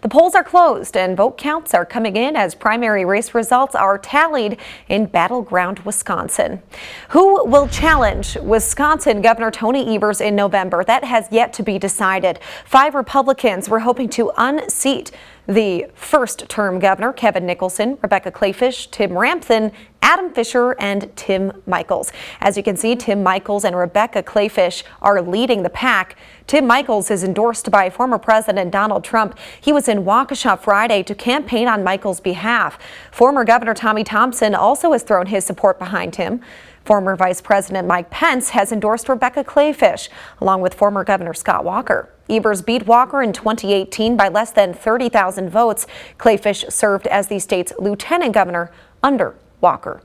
The polls are closed and vote counts are coming in as primary race results are tallied in battleground Wisconsin. Who will challenge Wisconsin Governor Tony Evers in November? That has yet to be decided. 5 Republicans were hoping to unseat the first-term governor, Kevin Nicholson, Rebecca Kleefisch, Tim Ramthun, Adam Fisher, and Tim Michels. As you can see, Tim Michels and Rebecca Kleefisch are leading the pack. Tim Michels is endorsed by former President Donald Trump. He was in Waukesha Friday to campaign on Michels' behalf. Former Governor Tommy Thompson also has thrown his support behind him. Former Vice President Mike Pence has endorsed Rebecca Kleefisch, along with former Governor Scott Walker. Evers beat Walker in 2018 by less than 30,000 votes. Kleefisch served as the state's lieutenant governor under Walker.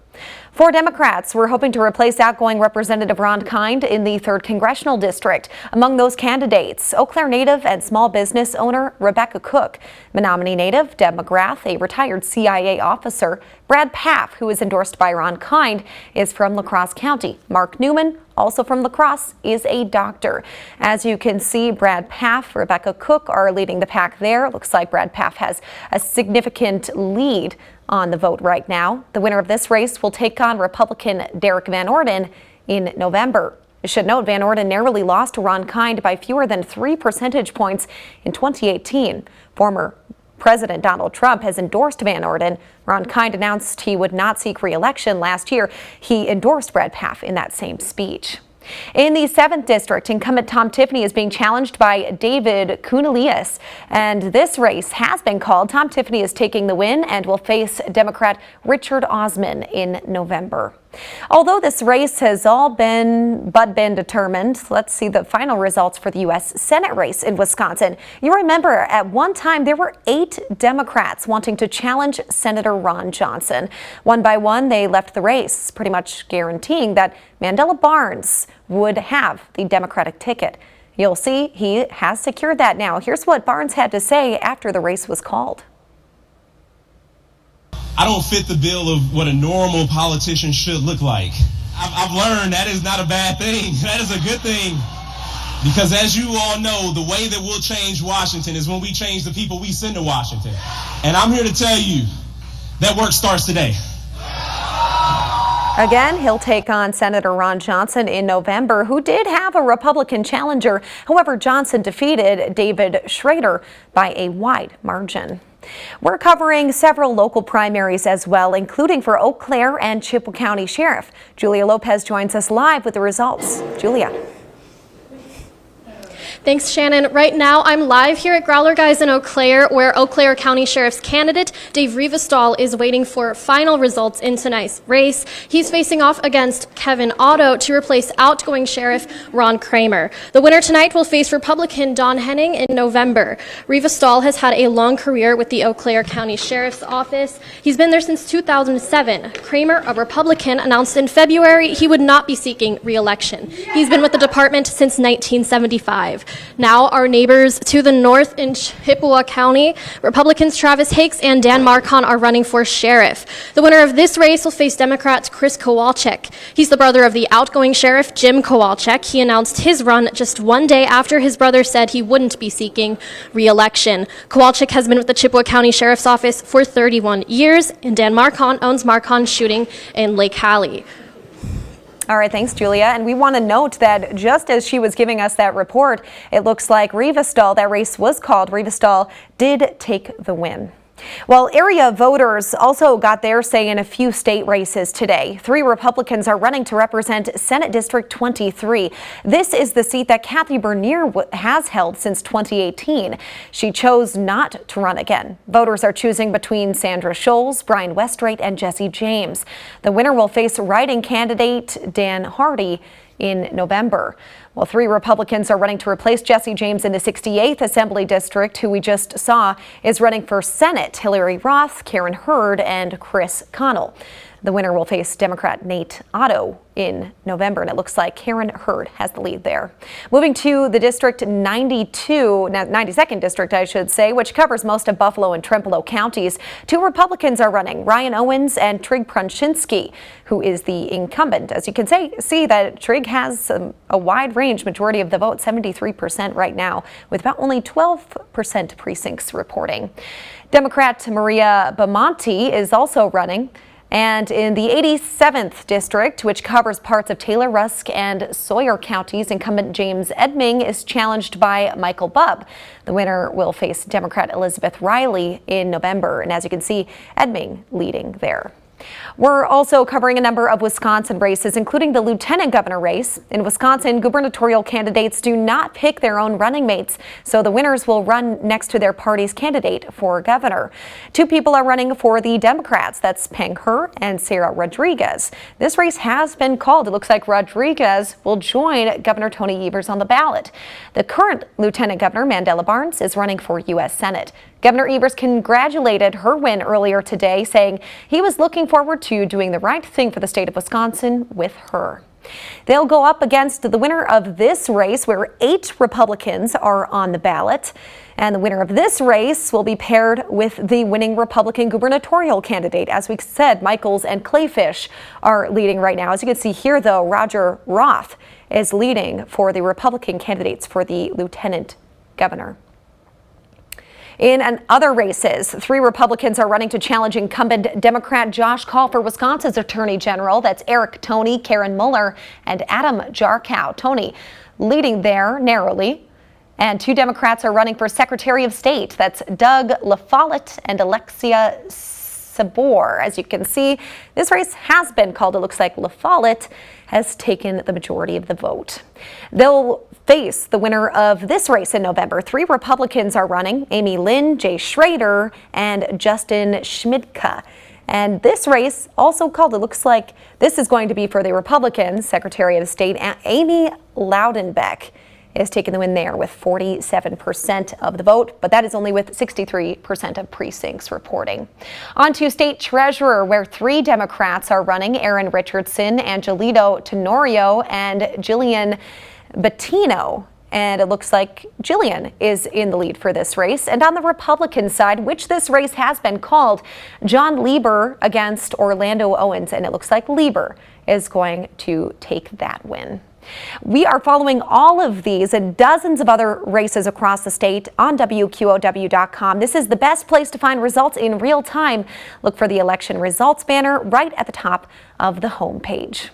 4 Democrats were hoping to replace outgoing Representative Ron Kind in the 3rd Congressional District. Among those candidates, Eau Claire native and small business owner Rebecca Cook, Menominee native Deb McGrath, a retired CIA officer, Brad Pfaff, who is endorsed by Ron Kind, is from La Crosse County. Mark Newman, also from La Crosse, is a doctor. As you can see, Brad Pfaff, Rebecca Cook are leading the pack there. Looks like Brad Pfaff has a significant lead on the vote right now. The winner of this race will take on Republican Derek Van Orden in November. You should note Van Orden narrowly lost to Ron Kind by fewer than 3 percentage points in 2018. Former President Donald Trump has endorsed Van Orden. Ron Kind announced he would not seek re-election last year. He endorsed Brad Pfaff in that same speech. In the 7th District, incumbent Tom Tiffany is being challenged by David Kunalias, and this race has been called. Tom Tiffany is taking the win and will face Democrat Richard Osman in November. Although this race has all been determined, let's see the final results for the U.S. Senate race in Wisconsin. You remember at one time there were 8 Democrats wanting to challenge Senator Ron Johnson. One by one, they left the race, pretty much guaranteeing that Mandela Barnes would have the Democratic ticket. You'll see he has secured that now. Here's what Barnes had to say after the race was called. I don't fit the bill of what a normal politician should look like. I've learned that is not a bad thing. That is a good thing. Because as you all know, the way that we'll change Washington is when we change the people we send to Washington. And I'm here to tell you that work starts today. Again, he'll take on Senator Ron Johnson in November, who did have a Republican challenger. However, Johnson defeated David Schrader by a wide margin. We're covering several local primaries as well, including for Eau Claire and Chippewa County Sheriff. Julia Lopez joins us live with the results. Julia. Thanks, Shannon. Right now, I'm live here at Growler Guys in Eau Claire, where Eau Claire County Sheriff's candidate, Dave Rivestall, is waiting for final results in tonight's race. He's facing off against Kevin Otto to replace outgoing Sheriff Ron Kramer. The winner tonight will face Republican Don Henning in November. Rivestall has had a long career with the Eau Claire County Sheriff's Office. He's been there since 2007. Kramer, a Republican, announced in February he would not be seeking re-election. He's been with the department since 1975. Now our neighbors to the north in Chippewa County, Republicans Travis Hakes and Dan Marcon are running for sheriff. The winner of this race will face Democrats Chris Kowalczyk. He's the brother of the outgoing sheriff Jim Kowalczyk. He announced his run just one day after his brother said he wouldn't be seeking re-election. Kowalczyk has been with the Chippewa County Sheriff's Office for 31 years, and Dan Marcon owns Marcon Shooting in Lake Hallie. All right, thanks, Julia. And we want to note that just as she was giving us that report, it looks like Rivestall, that race was called, Rivestall did take the win. Well, area voters also got their say in a few state races today. 3 Republicans are running to represent Senate District 23. This is the seat that Kathy Bernier has held since 2018. She chose not to run again. Voters are choosing between Sandra Scholes, Brian Westrate, and Jesse James. The winner will face writing candidate Dan Hardy in November. Well, 3 Republicans are running to replace Jesse James in the 68th Assembly District, who we just saw is running for Senate. Hillary Roth, Karen Hurd, and Chris Connell. The winner will face Democrat Nate Otto in November, and it looks like Karen Hurd has the lead there. Moving to the District 92nd District, I should say, which covers most of Buffalo and Trempealeau counties. Two Republicans are running, Ryan Owens and Trig Prunchinsky, who is the incumbent. As you can see that Trig has a wide range majority of the vote, 73% right now, with about only 12% precincts reporting. Democrat Maria Bamonte is also running. And in the 87th District, which covers parts of Taylor, Rusk, and Sawyer counties, incumbent James Edming is challenged by Michael Bubb. The winner will face Democrat Elizabeth Riley in November. And as you can see, Edming leading there. We're also covering a number of Wisconsin races, including the lieutenant governor race. In Wisconsin, gubernatorial candidates do not pick their own running mates, so the winners will run next to their party's candidate for governor. Two people are running for the Democrats. That's Peng He and Sarah Rodriguez. This race has been called. It looks like Rodriguez will join Governor Tony Evers on the ballot. The current Lieutenant Governor, Mandela Barnes, is running for U.S. Senate. Governor Evers congratulated her win earlier today, saying he was looking forward to doing the right thing for the state of Wisconsin with her. They'll go up against the winner of this race, where 8 Republicans are on the ballot. And the winner of this race will be paired with the winning Republican gubernatorial candidate. As we said, Michaels and Clayfish are leading right now. As you can see here, though, Roger Roth is leading for the Republican candidates for the lieutenant governor. In other races, 3 Republicans are running to challenge incumbent Democrat Josh Kaul for Wisconsin's Attorney General. That's Eric Toney, Karen Mueller, and Adam Jarchow. Toney leading there narrowly. And 2 Democrats are running for Secretary of State. That's Doug LaFollette and Alexia Sabor. As you can see, this race has been called. It looks like LaFollette has taken the majority of the vote. They'll face the winner of this race in November. 3 Republicans are running: Amy Lynn, Jay Schrader, and Justin Schmidtka. And this race also called, it looks like this is going to be for the Republican Secretary of State. Amy Loudenbeck is taking the win there with 47% of the vote, but that is only with 63% of precincts reporting. On to state treasurer, where 3 Democrats are running: Aaron Richardson, Angelito Tenorio, and Jillian Bettino. And it looks like Jillian is in the lead for this race. And on the Republican side, which this race has been called, John Lieber against Orlando Owens. And it looks like Lieber is going to take that win. We are following all of these and dozens of other races across the state on WQOW.com. This is the best place to find results in real time. Look for the election results banner right at the top of the homepage.